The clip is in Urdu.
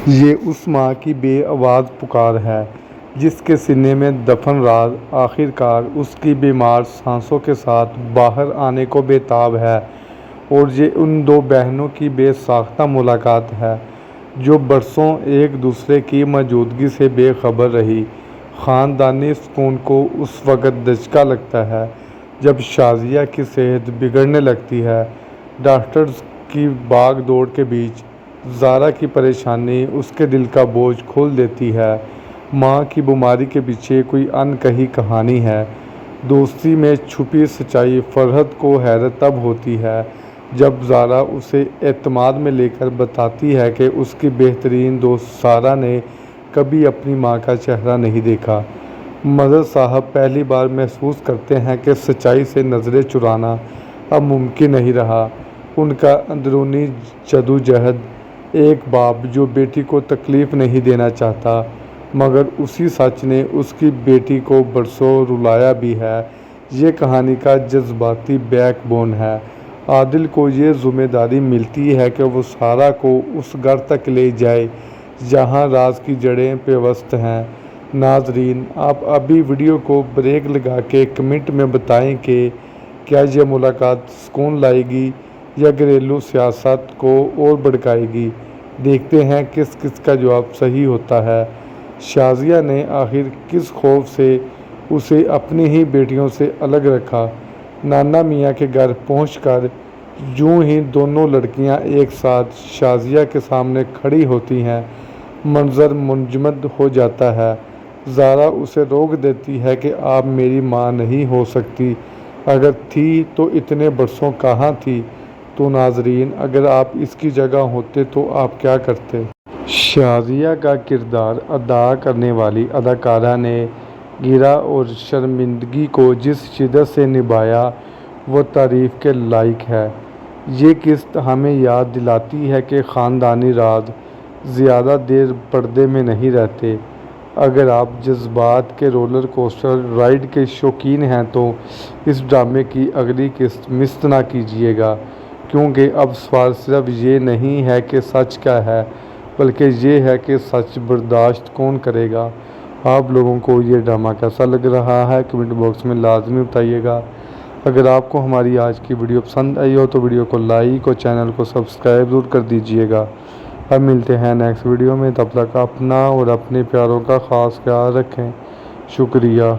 یہ اس ماں کی بے آواز پکار ہے جس کے سینے میں دفن راز آخر کار اس کی بیمار سانسوں کے ساتھ باہر آنے کو بے تاب ہے، اور یہ ان دو بہنوں کی بے ساختہ ملاقات ہے جو برسوں ایک دوسرے کی موجودگی سے بے خبر رہی۔ خاندانی سکون کو اس وقت دھچکا لگتا ہے جب شازیہ کی صحت بگڑنے لگتی ہے۔ ڈاکٹرز کی بھاگ دوڑ کے بیچ زارا کی پریشانی اس کے دل کا بوجھ کھول دیتی ہے۔ ماں کی بیماری کے پیچھے کوئی ان کہی کہانی ہے۔ دوستی میں چھپی سچائی۔ فرحت کو حیرت تب ہوتی ہے جب زارا اسے اعتماد میں لے کر بتاتی ہے کہ اس کی بہترین دوست سارہ نے کبھی اپنی ماں کا چہرہ نہیں دیکھا۔ مظہر صاحب پہلی بار محسوس کرتے ہیں کہ سچائی سے نظریں چرانا اب ممکن نہیں رہا۔ ان کا اندرونی جدوجہد، ایک باپ جو بیٹی کو تکلیف نہیں دینا چاہتا مگر اسی سچ نے اس کی بیٹی کو برسوں رلایا بھی ہے، یہ کہانی کا جذباتی بیک بون ہے۔ عادل کو یہ ذمہ داری ملتی ہے کہ وہ سارہ کو اس گھر تک لے جائے جہاں راز کی جڑیں پیوست ہیں۔ ناظرین، آپ ابھی ویڈیو کو بریک لگا کے کمنٹ میں بتائیں کہ کیا یہ ملاقات سکون لائے گی یا گھریلو سیاست کو اور بھڑکائے گی؟ دیکھتے ہیں کس کس کا جواب صحیح ہوتا ہے۔ شازیہ نے آخر کس خوف سے اسے اپنی ہی بیٹیوں سے الگ رکھا؟ نانا میاں کے گھر پہنچ کر یوں ہی دونوں لڑکیاں ایک ساتھ شازیہ کے سامنے کھڑی ہوتی ہیں، منظر منجمد ہو جاتا ہے۔ زارا اسے روک دیتی ہے کہ آپ میری ماں نہیں ہو سکتی، اگر تھی تو اتنے برسوں کہاں تھی؟ تو ناظرین، اگر آپ اس کی جگہ ہوتے تو آپ کیا کرتے؟ شازیہ کا کردار ادا کرنے والی اداکارہ نے گرہ اور شرمندگی کو جس شدت سے نبھایا وہ تعریف کے لائق ہے۔ یہ قسط ہمیں یاد دلاتی ہے کہ خاندانی راز زیادہ دیر پردے میں نہیں رہتے۔ اگر آپ جذبات کے رولر کوسٹر رائیڈ کے شوقین ہیں تو اس ڈرامے کی اگلی قسط مس نہ کیجیے گا، کیونکہ اب سوال صرف یہ نہیں ہے کہ سچ کیا ہے بلکہ یہ ہے کہ سچ برداشت کون کرے گا۔ آپ لوگوں کو یہ ڈرامہ کیسا لگ رہا ہے کمنٹ باکس میں لازمی بتائیے گا۔ اگر آپ کو ہماری آج کی ویڈیو پسند آئی ہو تو ویڈیو کو لائک اور چینل کو سبسکرائب ضرور کر دیجیے گا۔ اب ملتے ہیں نیکسٹ ویڈیو میں، تب تک اپنا اور اپنے پیاروں کا خاص خیال رکھیں۔ شکریہ۔